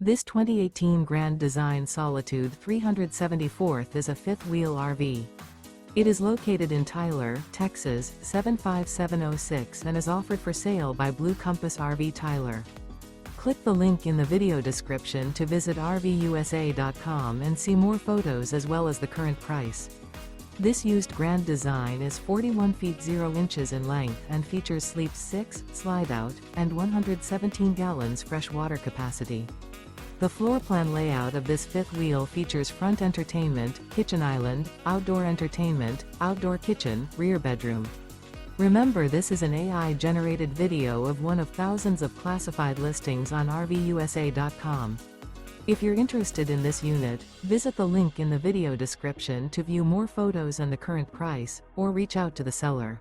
This 2018 Grand Design Solitude 374th is a fifth-wheel RV. It is located in Tyler, Texas 75706 and is offered for sale by Blue Compass RV Tyler. Click the link in the video description to visit RVUSA.com and see more photos as well as the current price. This used Grand Design is 41 feet 0 inches in length and features sleep 6, slide-out, and 117 gallons fresh water capacity. The floor plan layout of this fifth wheel features front entertainment, kitchen island, outdoor entertainment, outdoor kitchen, rear bedroom. Remember, this is an AI-generated video of one of thousands of classified listings on RVUSA.com. If you're interested in this unit, visit the link in the video description to view more photos and the current price, or reach out to the seller.